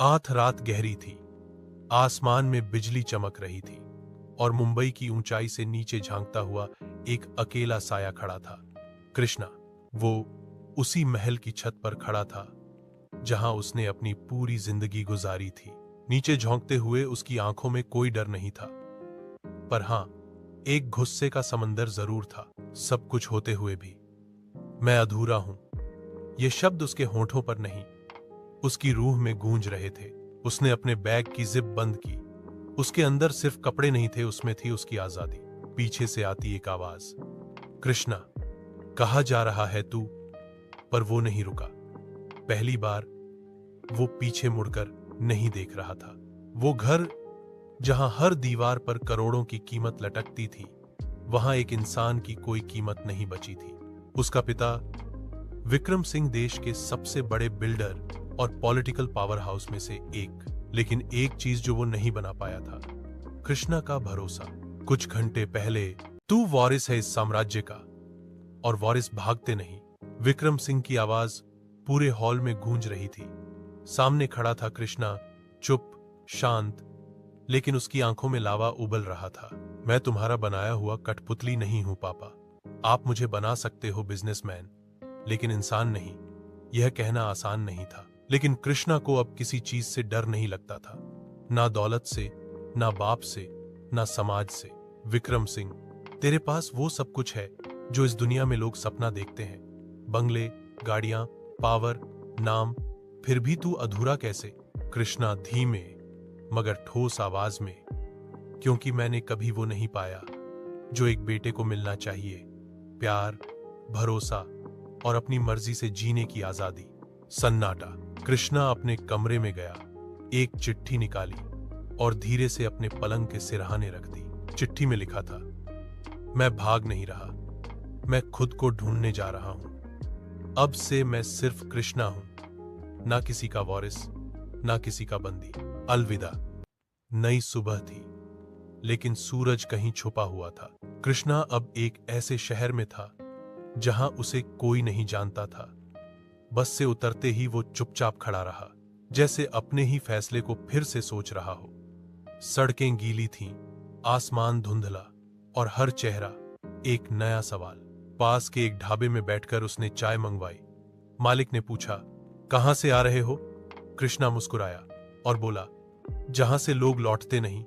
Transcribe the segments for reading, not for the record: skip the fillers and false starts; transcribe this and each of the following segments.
आठ रात गहरी थी। आसमान में बिजली चमक रही थी और मुंबई की ऊंचाई से नीचे झांकता हुआ एक अकेला साया खड़ा था। कृष्णा। वो उसी महल की छत पर खड़ा था जहां उसने अपनी पूरी जिंदगी गुजारी थी। नीचे झोंकते हुए उसकी आंखों में कोई डर नहीं था, पर हां, एक गुस्से का समंदर जरूर था। सब कुछ होते हुए भी मैं अधूरा हूं, ये शब्द उसके होठों पर नहीं, उसकी रूह में गूंज रहे थे। उसने अपने बैग की जिप बंद की। उसके अंदर सिर्फ कपड़े नहीं थे, उसमें थी उसकी आजादी। पीछे से आती एक आवाज, कृष्णा, कहा जा रहा है तू। पर वो नहीं रुका। पहली बार वो पीछे मुड़कर नहीं देख रहा था। वो घर जहां हर दीवार पर करोड़ों की कीमत लटकती थी, वहां एक इंसान की कोई कीमत नहीं बची थी। उसका पिता विक्रम सिंह देश के सबसे बड़े बिल्डर और पॉलिटिकल पावर हाउस में से एक, लेकिन एक चीज जो वो नहीं बना पाया था, कृष्णा का भरोसा। कुछ घंटे पहले तू वारिस है इस साम्राज्य का, और वारिस भागते नहीं। विक्रम सिंह की आवाज पूरे हॉल में गूंज रही थी। सामने खड़ा था कृष्णा, चुप, शांत, लेकिन उसकी आंखों में लावा उबल रहा था। मैं तुम्हारा बनाया हुआ कठपुतली नहीं हूं पापा। आप मुझे बना सकते हो बिजनेसमैन, लेकिन इंसान नहीं। यह कहना आसान नहीं था, लेकिन कृष्णा को अब किसी चीज से डर नहीं लगता था। ना दौलत से, ना बाप से, ना समाज से। विक्रम सिंह, तेरे पास वो सब कुछ है जो इस दुनिया में लोग सपना देखते हैं, बंगले, गाड़ियां, पावर, नाम, फिर भी तू अधूरा कैसे? कृष्णा धीमे मगर ठोस आवाज में, क्योंकि मैंने कभी वो नहीं पाया जो एक बेटे को मिलना चाहिए। प्यार, भरोसा और अपनी मर्जी से जीने की आजादी। सन्नाटा। कृष्णा अपने कमरे में गया, एक चिट्ठी निकाली और धीरे से अपने पलंग के सिरहाने रख दी। चिट्ठी में लिखा था, मैं भाग नहीं रहा, मैं खुद को ढूंढने जा रहा हूं। अब से मैं सिर्फ कृष्णा हूं, ना किसी का वारिस, ना किसी का बंदी। अलविदा। नई सुबह थी, लेकिन सूरज कहीं छुपा हुआ था। कृष्णा अब एक ऐसे शहर में था जहां उसे कोई नहीं जानता था। बस से उतरते ही वो चुपचाप खड़ा रहा, जैसे अपने ही फैसले को फिर से सोच रहा हो। सड़कें गीली थीं, आसमान धुंधला और हर चेहरा एक नया सवाल। पास के एक ढाबे में बैठकर उसने चाय मंगवाई। मालिक ने पूछा, कहां से आ रहे हो? कृष्णा मुस्कुराया और बोला, जहां से लोग लौटते नहीं,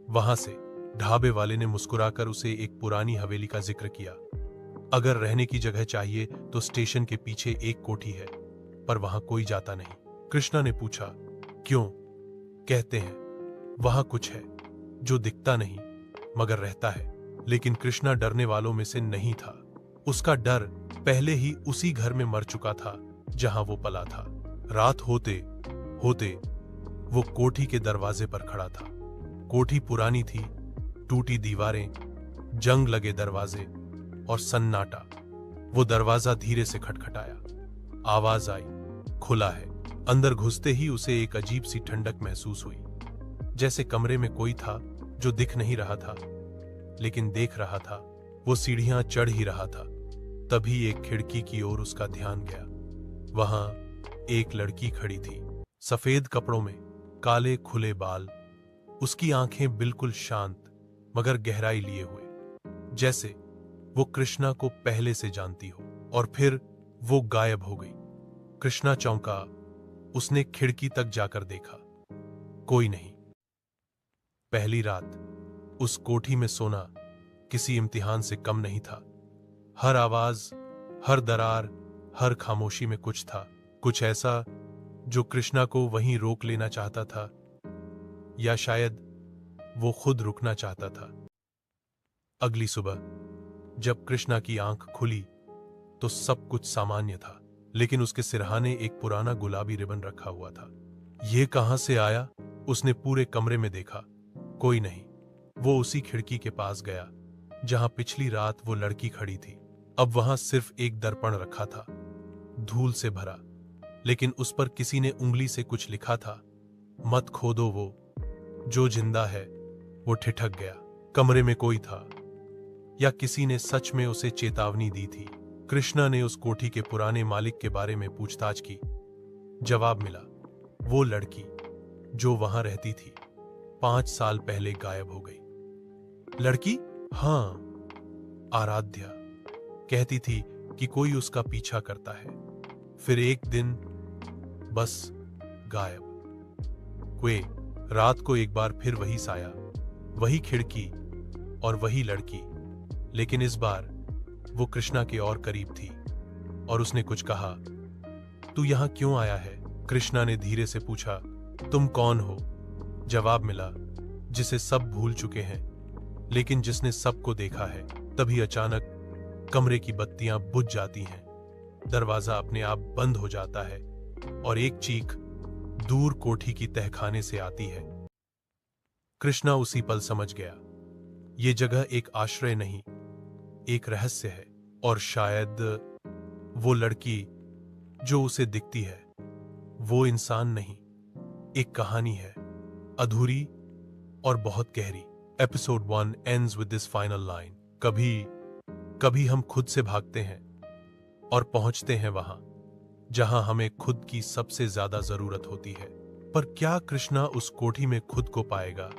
वहां से। ढाबे वाले ने मुस्कुराकर उसे एक पुरानी हवेली का जिक्र किया। अगर रहने की जगह चाहिए तो स्टेशन के पीछे एक कोठी है, पर वहां कोई जाता नहीं। कृष्णा ने पूछा, क्यों? कहते हैं वहां कुछ है जो दिखता नहीं मगर रहता है। लेकिन कृष्णा डरने वालों में से नहीं था। उसका डर पहले ही उसी घर में मर चुका था जहां वो पला था। रात होते होते वो कोठी के दरवाजे पर खड़ा था। कोठी पुरानी थी, टूटी दीवारें, जंग लगे दरवाजे और सन्नाटा। वो दरवाजा धीरे से खटखटाया। आवाज आई, खुला है। अंदर घुसते ही उसे एक अजीब सी ठंडक महसूस हुई, जैसे कमरे में कोई था जो दिख नहीं रहा था लेकिन देख रहा था। वो सीढ़ियां चढ़ ही रहा था, तभी एक खिड़की की ओर उसका ध्यान गया। वहां एक लड़की खड़ी थी, सफेद कपड़ों में, काले खुले बाल, उसकी आंखें बिल्कुल शांत मगर गहराई लिए हुए, जैसे वो कृष्णा को पहले से जानती हो। और फिर वो गायब हो गई। कृष्णा चौंका। उसने खिड़की तक जाकर देखा, कोई नहीं। पहली रात उस कोठी में सोना किसी इम्तिहान से कम नहीं था। हर आवाज, हर दरार, हर खामोशी में कुछ था, कुछ ऐसा जो कृष्णा को वहीं रोक लेना चाहता था, या शायद वो खुद रुकना चाहता था। अगली सुबह जब कृष्णा की आंख खुली तो सब कुछ सामान्य था, लेकिन उसके सिरहाने एक पुराना गुलाबी रिबन रखा हुआ था। ये कहां से आया? उसने पूरे कमरे में देखा, कोई नहीं। वो उसी खिड़की के पास गया जहां पिछली रात वो लड़की खड़ी थी। अब वहां सिर्फ एक दर्पण रखा था, धूल से भरा, लेकिन उस पर किसी ने उंगली से कुछ लिखा था, मत खोदो वो जो जिंदा है। वो ठिठक गया। कमरे में कोई था, या किसी ने सच में उसे चेतावनी दी थी? कृष्णा ने उस कोठी के पुराने मालिक के बारे में पूछताछ की। जवाब मिला, वो लड़की जो वहां रहती थी 5 साल पहले गायब हो गई। लड़की? हाँ, आराध्या। कहती थी कि कोई उसका पीछा करता है। फिर एक दिन बस गायब। क्वे रात को एक बार फिर वही साया, वही खिड़की और वही लड़की, लेकिन इस बार वो कृष्णा के और करीब थी और उसने कुछ कहा, तू यहां क्यों आया है? कृष्णा ने धीरे से पूछा, तुम कौन हो? जवाब मिला, जिसे सब भूल चुके हैं लेकिन जिसने सबको देखा है। तभी अचानक कमरे की बत्तियां बुझ जाती हैं, दरवाजा अपने आप बंद हो जाता है और एक चीख दूर कोठी की तहखाने से आती है। कृष्णा उसी पल समझ गया, ये जगह एक आश्रय नहीं, एक रहस्य है। और शायद वो लड़की जो उसे दिखती है, वो इंसान नहीं, एक कहानी है, अधूरी और बहुत गहरी। Episode 1 ends with this final line। कभी हम खुद से भागते हैं और पहुंचते हैं वहां जहां हमें खुद की सबसे ज्यादा जरूरत होती है। पर क्या कृष्णा उस कोठी में खुद को पाएगा?